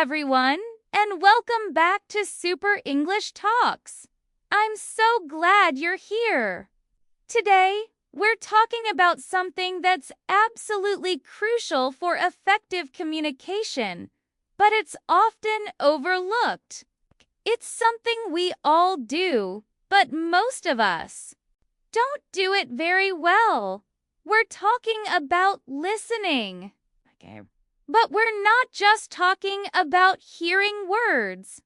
everyone, and welcome back to Super English Talks. I'm so glad you're here. Today, we're talking about something that's absolutely crucial for effective communication, but it's often overlooked. It's something we all do, but most of us don't do it very well. We're talking about listening. Okay. But we're not just talking about hearing words.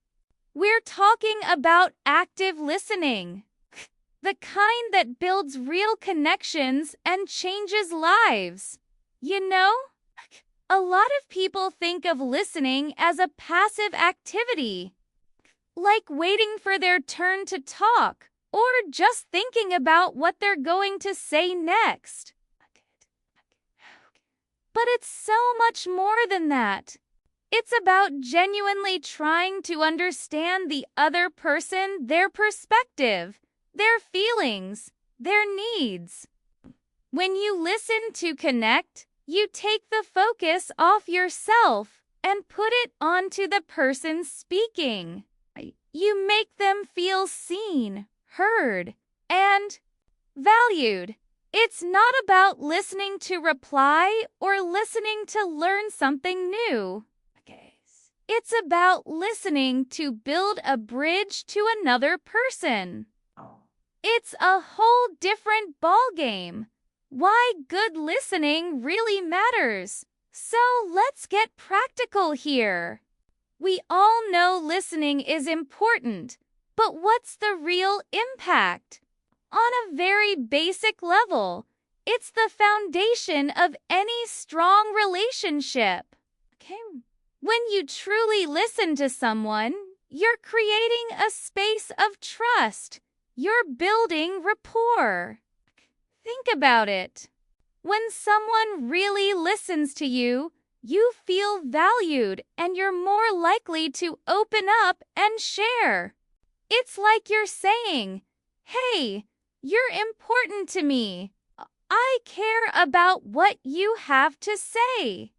We're talking about active listening. The kind that builds real connections and changes lives. You know, a lot of people think of listening as a passive activity, like waiting for their turn to talk or just thinking about what they're going to say next. But it's so much more than that. It's about genuinely trying to understand the other person, their perspective, their feelings, their needs. When you listen to connect, you take the focus off yourself and put it onto the person speaking. You make them feel seen, heard, and valued. It's not about listening to reply or listening to learn something new. It's about listening to build a bridge to another person. It's a whole different ballgame. Why good listening really matters. So let's get practical here. We all know listening is important, but what's the real impact? On a very basic level, it's the foundation of any strong relationship. When you truly listen to someone, you're creating a space of trust. You're building rapport. Think about it. When someone really listens to you, you feel valued and you're more likely to open up and share. It's like you're saying, "Hey, you're important to me. I care about what you have to say."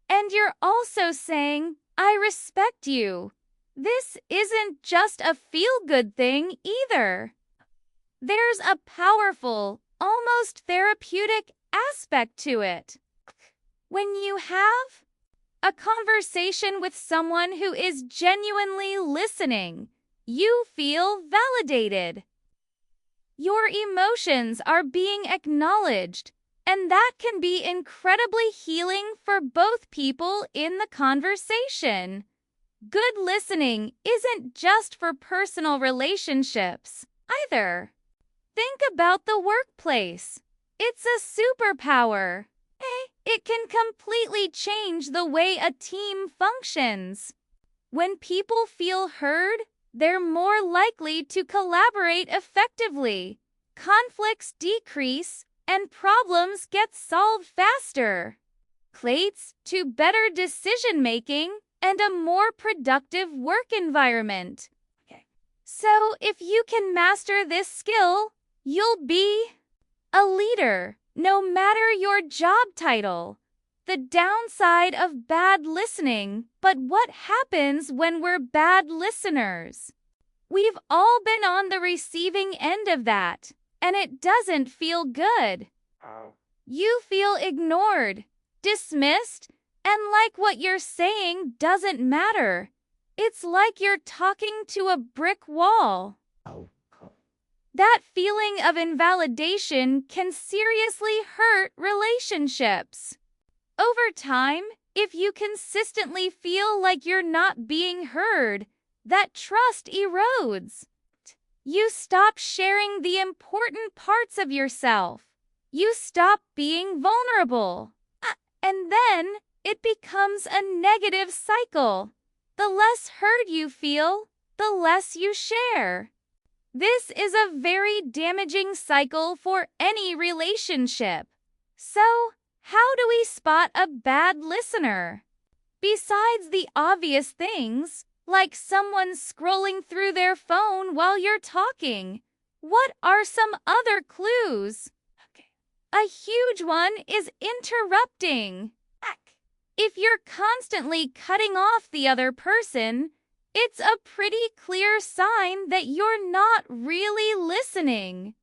And you're also saying, "I respect you." This isn't just a feel-good thing either. There's a powerful, almost therapeutic aspect to it. When you have a conversation with someone who is genuinely listening, you feel validated. Your emotions are being acknowledged, and that can be incredibly healing for both people in the conversation. Good listening isn't just for personal relationships, either. Think about the workplace. It's a superpower. It can completely change the way a team functions. When people feel heard, they're more likely to collaborate effectively. Conflicts decrease, and problems get solved faster. Leads to better decision-making and a more productive work environment. So if you can master this skill, you'll be a leader, no matter your job title. The downside of bad listening, but what happens when we're bad listeners? We've all been on the receiving end of that, and it doesn't feel good. You feel ignored, dismissed, and like what you're saying doesn't matter. It's like you're talking to a brick wall. That feeling of invalidation can seriously hurt relationships. Over time, if you consistently feel like you're not being heard, that trust erodes. You stop sharing the important parts of yourself. You stop being vulnerable. And then it becomes a negative cycle. The less heard you feel, the less you share. This is a very damaging cycle for any relationship. So, how do we spot a bad listener? Besides the obvious things, like someone scrolling through their phone while you're talking, what are some other clues? A huge one is interrupting. If you're constantly cutting off the other person, it's a pretty clear sign that you're not really listening.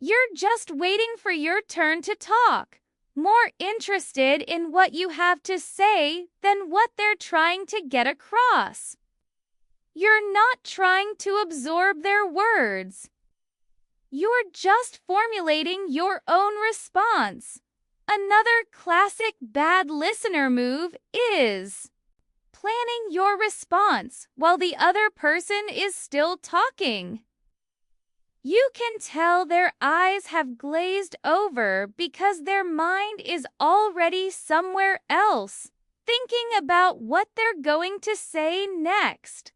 You're just waiting for your turn to talk, more interested in what you have to say than what they're trying to get across. You're not trying to absorb their words. You're just formulating your own response. Another classic bad listener move is planning your response while the other person is still talking. You can tell their eyes have glazed over because their mind is already somewhere else, thinking about what they're going to say next.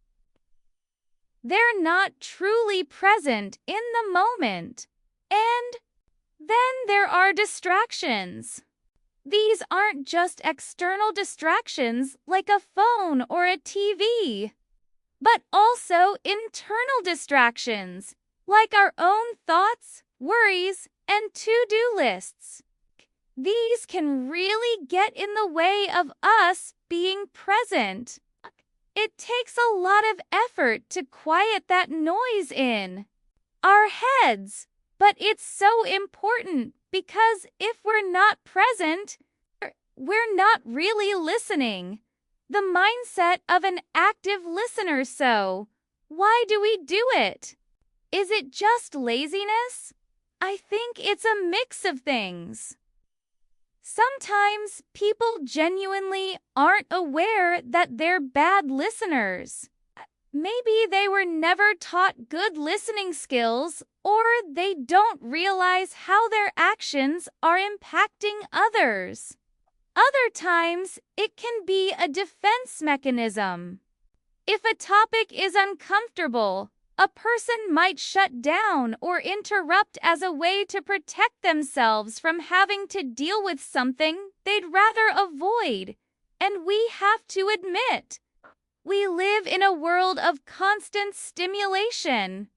They're not truly present in the moment. And then there are distractions. These aren't just external distractions like a phone or a TV, but also internal distractions like our own thoughts, worries, and to-do lists. These can really get in the way of us being present. It takes a lot of effort to quiet that noise in our heads, but it's so important because if we're not present, we're not really listening. The mindset of an active listener. So, why do we do it? Is it just laziness? I think it's a mix of things. Sometimes people genuinely aren't aware that they're bad listeners. Maybe they were never taught good listening skills, or they don't realize how their actions are impacting others. Other times, it can be a defense mechanism. If a topic is uncomfortable, a person might shut down or interrupt as a way to protect themselves from having to deal with something they'd rather avoid. And we have to admit, we live in a world of constant stimulation.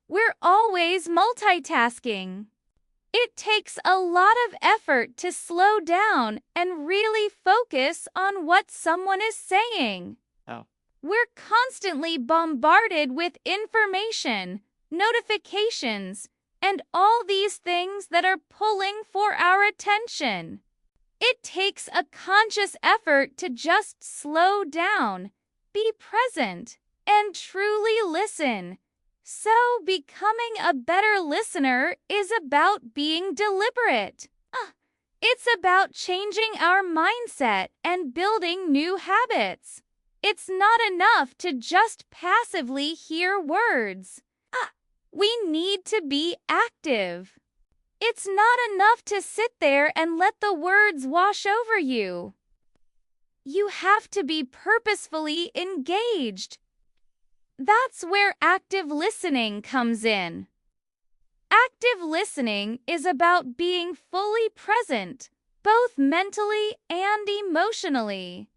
We're always multitasking. It takes a lot of effort to slow down and really focus on what someone is saying. We're constantly bombarded with information, notifications, and all these things that are pulling for our attention. It takes a conscious effort to just slow down, be present, and truly listen. So, becoming a better listener is about being deliberate. It's about changing our mindset and building new habits. It's not enough to just passively hear words. We need to be active. It's not enough to sit there and let the words wash over you. You have to be purposefully engaged. That's where active listening comes in. Active listening is about being fully present, both mentally and emotionally.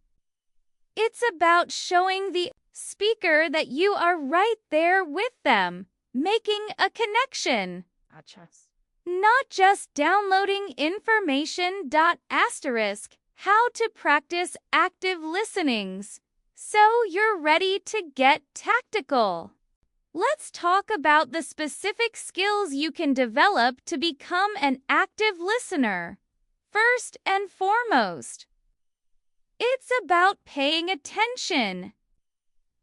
It's about showing the speaker that you are right there with them, making a connection. Not just downloading information. How to practice active listenings so you're ready to get tactical. Let's talk about the specific skills you can develop to become an active listener. First and foremost, it's about paying attention.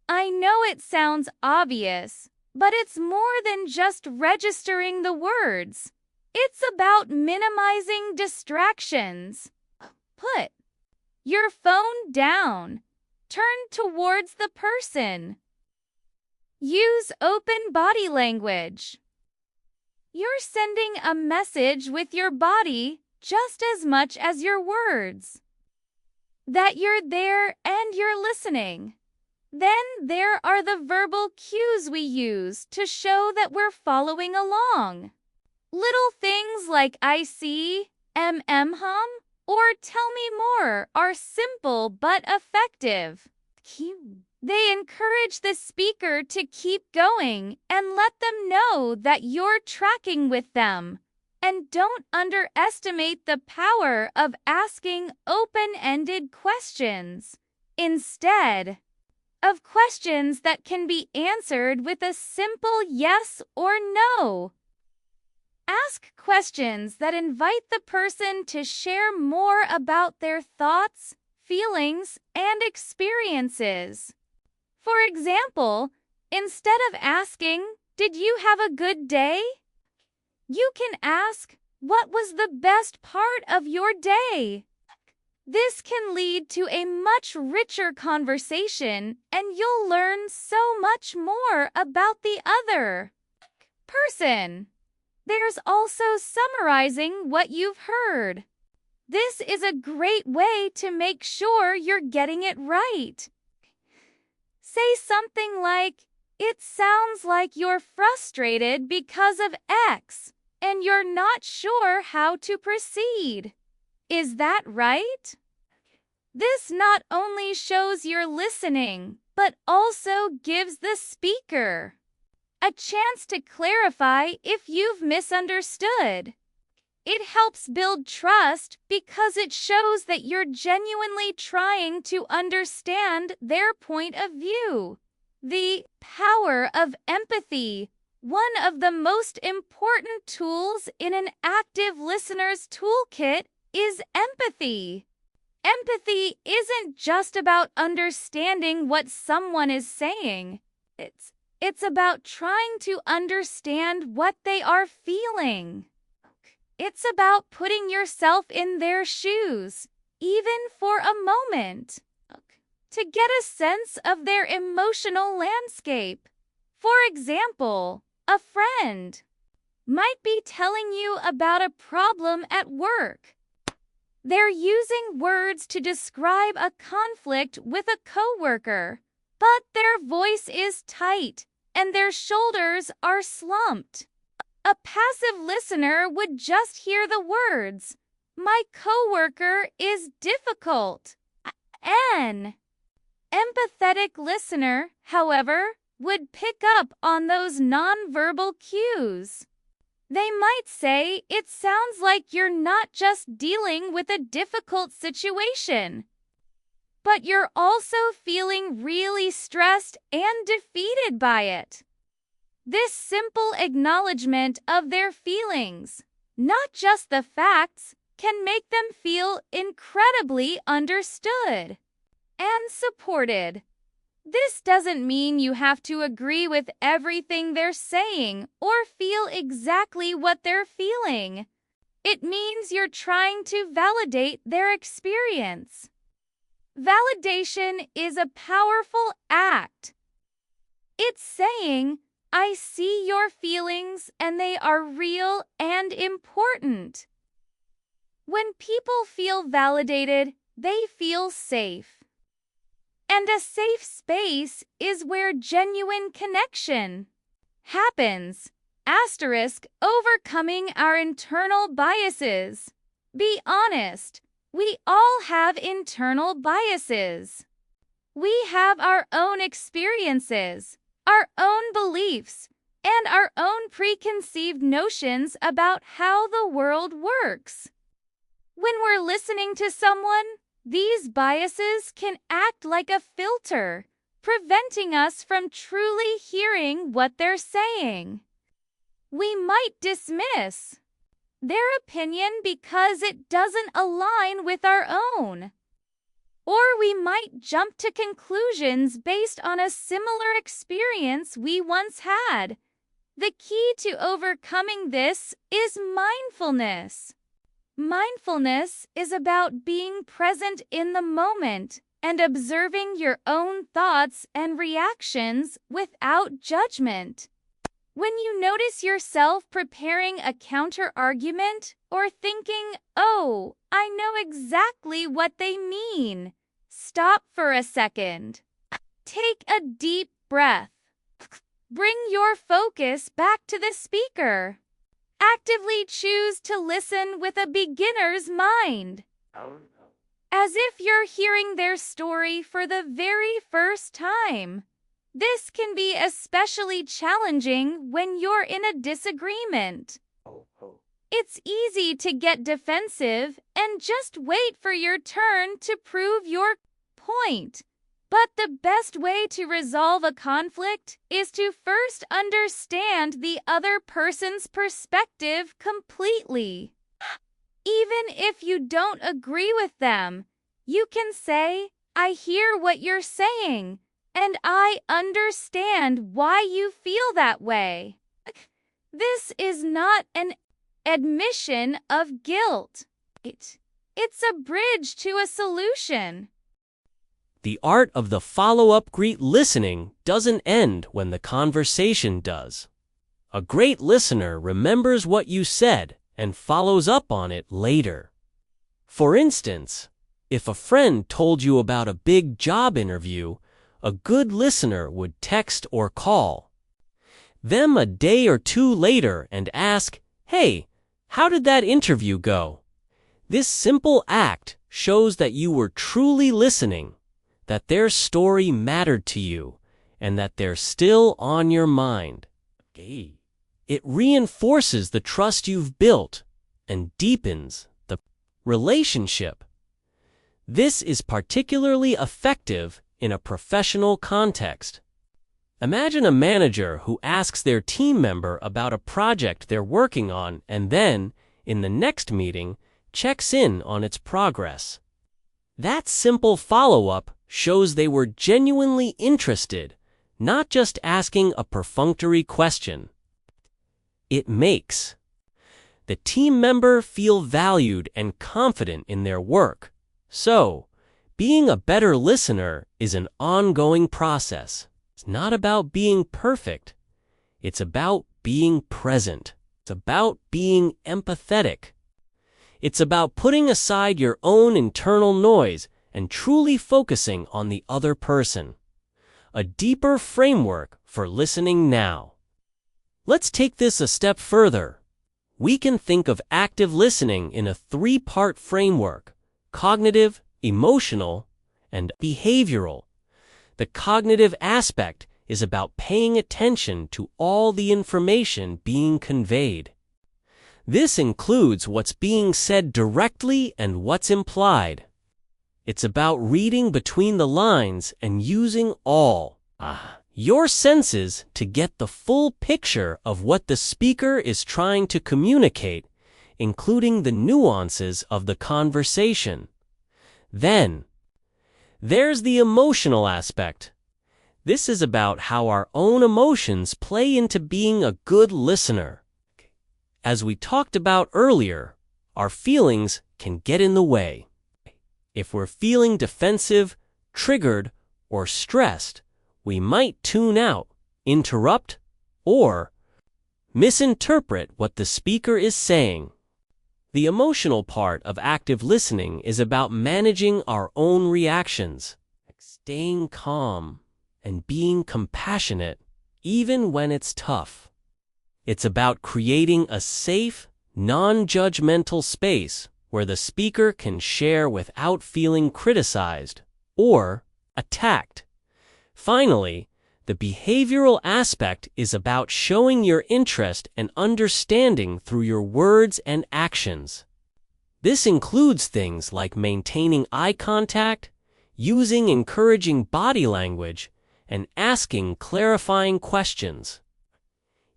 I know it sounds obvious, but it's more than just registering the words. It's about minimizing distractions. Put your phone down. Turn towards the person. Use open body language. You're sending a message with your body just as much as your words. That you're there and you're listening. Then there are the verbal cues we use to show that we're following along. Little things like I see, hum, or tell me more are simple but effective. They encourage the speaker to keep going and let them know that you're tracking with them. And don't underestimate the power of asking open-ended questions instead of questions that can be answered with a simple yes or no. Ask questions that invite the person to share more about their thoughts, feelings, and experiences. For example, instead of asking, "Did you have a good day?" you can ask, "What was the best part of your day?" This can lead to a much richer conversation, and you'll learn so much more about the other person. There's also summarizing what you've heard. This is a great way to make sure you're getting it right. Say something like, "It sounds like you're frustrated because of X, and you're not sure how to proceed. Is that right?" This not only shows you're listening, but also gives the speaker a chance to clarify if you've misunderstood. It helps build trust because it shows that you're genuinely trying to understand their point of view. The power of empathy. One of the most important tools in an active listener's toolkit is empathy. Empathy isn't just about understanding what someone is saying. It's about trying to understand what they are feeling. It's about putting yourself in their shoes, even for a moment, to get a sense of their emotional landscape. For example, a friend might be telling you about a problem at work. They're using words to describe a conflict with a coworker, but their voice is tight and their shoulders are slumped. A passive listener would just hear the words, "My coworker is difficult." An empathetic listener, however, would pick up on those nonverbal cues. They might say, "It sounds like you're not just dealing with a difficult situation, but you're also feeling really stressed and defeated by it." This simple acknowledgement of their feelings, not just the facts, can make them feel incredibly understood and supported. This doesn't mean you have to agree with everything they're saying or feel exactly what they're feeling. It means you're trying to validate their experience. Validation is a powerful act. It's saying, "I see your feelings and they are real and important." When people feel validated, they feel safe. And a safe space is where genuine connection happens. Overcoming our internal biases. Be honest, we all have internal biases. We have our own experiences, our own beliefs, and our own preconceived notions about how the world works. When we're listening to someone, these biases can act like a filter, preventing us from truly hearing what they're saying. We might dismiss their opinion because it doesn't align with our own. Or we might jump to conclusions based on a similar experience we once had. The key to overcoming this is mindfulness. Mindfulness is about being present in the moment and observing your own thoughts and reactions without judgment. When you notice yourself preparing a counter-argument or thinking, "Oh, I know exactly what they mean," stop for a second. Take a deep breath. Bring your focus back to the speaker. Actively choose to listen with a beginner's mind, as if you're hearing their story for the very first time. This can be especially challenging when you're in a disagreement. It's easy to get defensive and just wait for your turn to prove your point. But the best way to resolve a conflict is to first understand the other person's perspective completely. Even if you don't agree with them, you can say, "I hear what you're saying, and I understand why you feel that way." This is not an admission of guilt. It's a bridge to a solution. The art of the follow-up great listening doesn't end when the conversation does. A great listener remembers what you said and follows up on it later. For instance, if a friend told you about a big job interview, a good listener would text or call them a day or two later and ask, "Hey, how did that interview go?" This simple act shows that you were truly listening, that their story mattered to you, and that they're still on your mind. It reinforces the trust you've built and deepens the relationship. This is particularly effective in a professional context. Imagine a manager who asks their team member about a project they're working on and then, in the next meeting, checks in on its progress. That simple follow-up shows they were genuinely interested, not just asking a perfunctory question. It makes the team member feel valued and confident in their work. So, being a better listener is an ongoing process. It's not about being perfect. It's about being present. It's about being empathetic. It's about putting aside your own internal noise and truly focusing on the other person. A deeper framework for listening now. Let's take this a step further. We can think of active listening in a three-part framework: cognitive, emotional, and behavioral. The cognitive aspect is about paying attention to all the information being conveyed. This includes what's being said directly and what's implied. It's about reading between the lines and using all your senses to get the full picture of what the speaker is trying to communicate, including the nuances of the conversation. Then, there's the emotional aspect. This is about how our own emotions play into being a good listener. As we talked about earlier, our feelings can get in the way. If we're feeling defensive, triggered, or stressed, we might tune out, interrupt, or misinterpret what the speaker is saying. The emotional part of active listening is about managing our own reactions, staying calm, and being compassionate, even when it's tough. It's about creating a safe, non-judgmental space where the speaker can share without feeling criticized or attacked. Finally, the behavioral aspect is about showing your interest and understanding through your words and actions. This includes things like maintaining eye contact, using encouraging body language, and asking clarifying questions.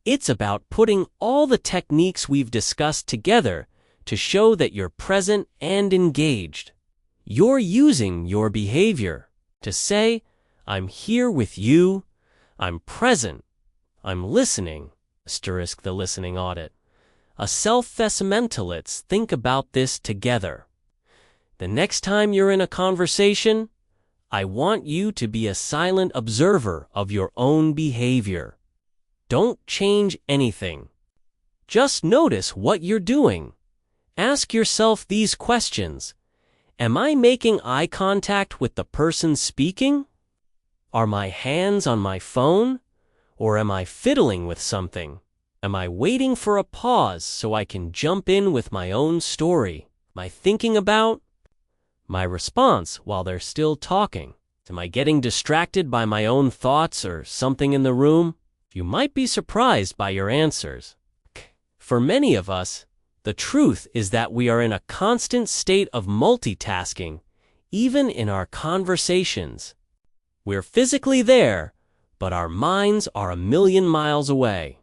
It's about putting all the techniques we've discussed together to show that you're present and engaged. You're using your behavior to say, "I'm here with you, I'm present, I'm listening," * the listening audit. A self-assessmentalists think about this together. The next time you're in a conversation, I want you to be a silent observer of your own behavior. Don't change anything. Just notice what you're doing. Ask yourself these questions. Am I making eye contact with the person speaking? Are my hands on my phone? Or am I fiddling with something? Am I waiting for a pause so I can jump in with my own story? Am I thinking about my response while they're still talking? Am I getting distracted by my own thoughts or something in the room? You might be surprised by your answers. For many of us, The truth is that we are in a constant state of multitasking, even in our conversations. We're physically there, but our minds are a million miles away.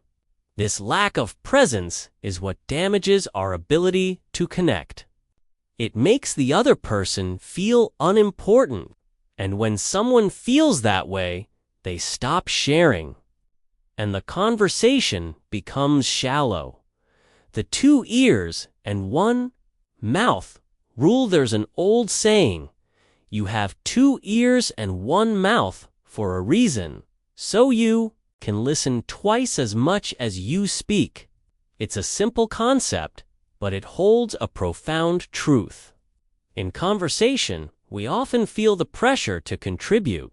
This lack of presence is what damages our ability to connect. It makes the other person feel unimportant, and when someone feels that way, they stop sharing, and the conversation becomes shallow. The 2 ears and 1 mouth rule. There's an old saying, you have 2 ears and 1 mouth for a reason, so you can listen twice as much as you speak. It's a simple concept, but it holds a profound truth. In conversation, we often feel the pressure to contribute.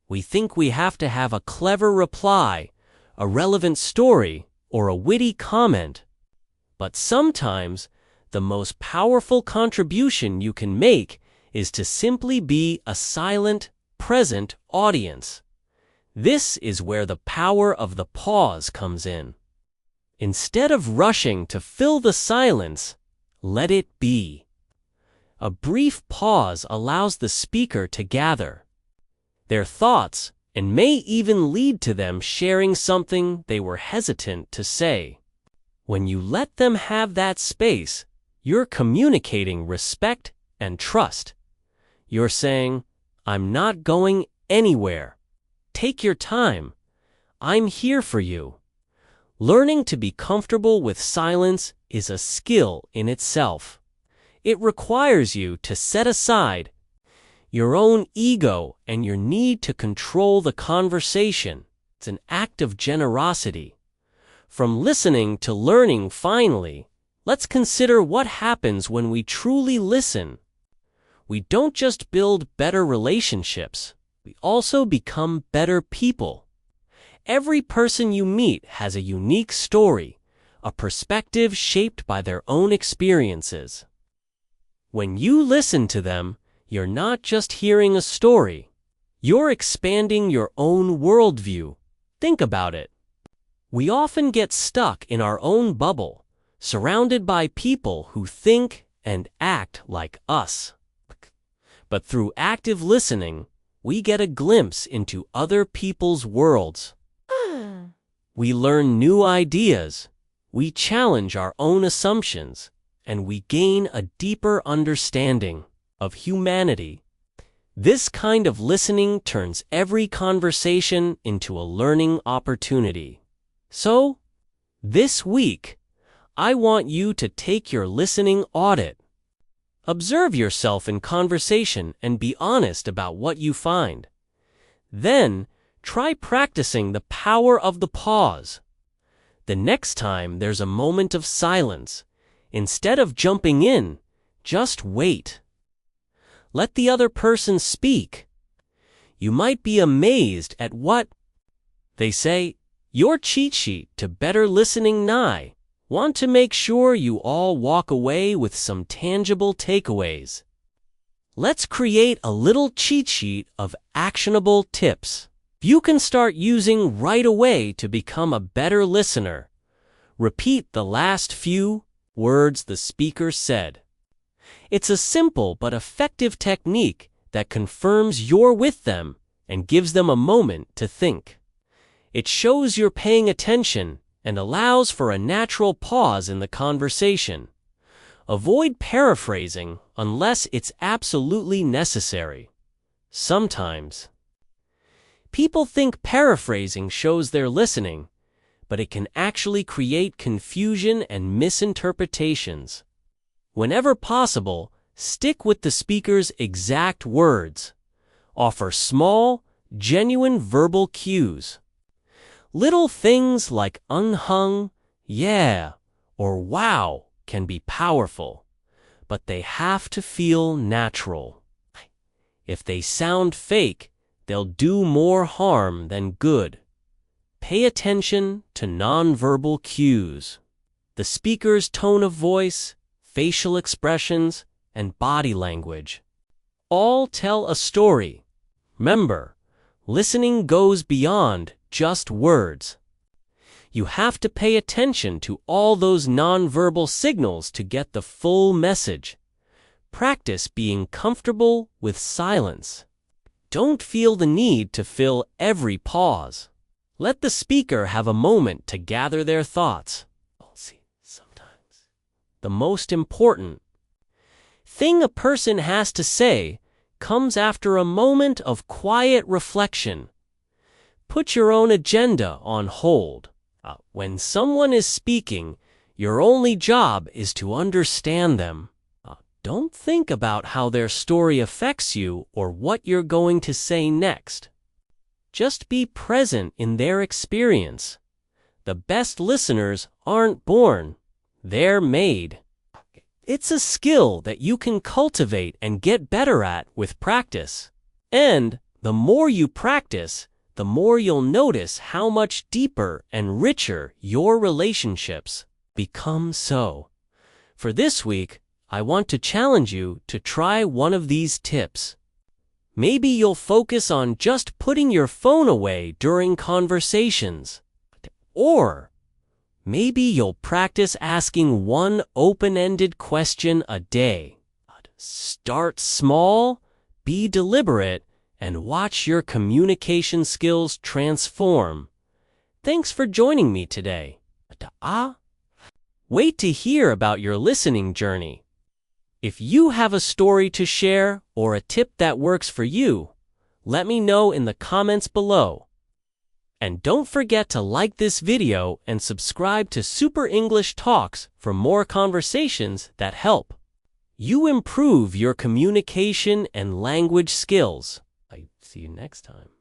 We think we have to have a clever reply, a relevant story, or a witty comment. But sometimes, the most powerful contribution you can make is to simply be a silent, present audience. This is where the power of the pause comes in. Instead of rushing to fill the silence, let it be. A brief pause allows the speaker to gather their thoughts and may even lead to them sharing something they were hesitant to say. When you let them have that space, you're communicating respect and trust. You're saying, I'm not going anywhere. Take your time. I'm here for you. Learning to be comfortable with silence is a skill in itself. It requires you to set aside your own ego and your need to control the conversation. It's an act of generosity. From listening to learning, finally, let's consider what happens when we truly listen. We don't just build better relationships, we also become better people. Every person you meet has a unique story, a perspective shaped by their own experiences. When you listen to them, you're not just hearing a story. You're expanding your own worldview. Think about it. We often get stuck in our own bubble, surrounded by people who think and act like us. But through active listening, we get a glimpse into other people's worlds. We learn new ideas, we challenge our own assumptions, and we gain a deeper understanding of humanity. This kind of listening turns every conversation into a learning opportunity. So, this week, I want you to take your listening audit. Observe yourself in conversation and be honest about what you find. Then, try practicing the power of the pause. The next time there's a moment of silence, instead of jumping in, just wait. Let the other person speak. You might be amazed at what they say. Your cheat sheet to better listening nigh. Want to make sure you all walk away with some tangible takeaways. Let's create a little cheat sheet of actionable tips you can start using right away to become a better listener. Repeat the last few words the speaker said. It's a simple but effective technique that confirms you're with them and gives them a moment to think. It shows you're paying attention and allows for a natural pause in the conversation. Avoid paraphrasing unless it's absolutely necessary. Sometimes, people think paraphrasing shows they're listening, but it can actually create confusion and misinterpretations. Whenever possible, stick with the speaker's exact words. Offer small, genuine verbal cues. Little things like yeah, or wow can be powerful, but they have to feel natural. If they sound fake, they'll do more harm than good. Pay attention to nonverbal cues. The speaker's tone of voice, facial expressions, and body language all tell a story. Remember, listening goes beyond just words. You have to pay attention to all those nonverbal signals to get the full message. Practice being comfortable with silence. Don't feel the need to fill every pause. Let the speaker have a moment to gather their thoughts. Sometimes the most important thing a person has to say comes after a moment of quiet reflection. Put your own agenda on hold. When someone is speaking, your only job is to understand them. Don't think about how their story affects you or what you're going to say next. Just be present in their experience. The best listeners aren't born, they're made. It's a skill that you can cultivate and get better at with practice. And the more you practice, the more you'll notice how much deeper and richer your relationships become. So, for this week, I want to challenge you to try one of these tips. Maybe you'll focus on just putting your phone away during conversations. Or maybe you'll practice asking one open-ended question a day. Start small, be deliberate, and watch your communication skills transform. Thanks for joining me today. Wait to hear about your listening journey. If you have a story to share or a tip that works for you, let me know in the comments below. And don't forget to like this video and subscribe to Super English Talks for more conversations that help you improve your communication and language skills. See you next time.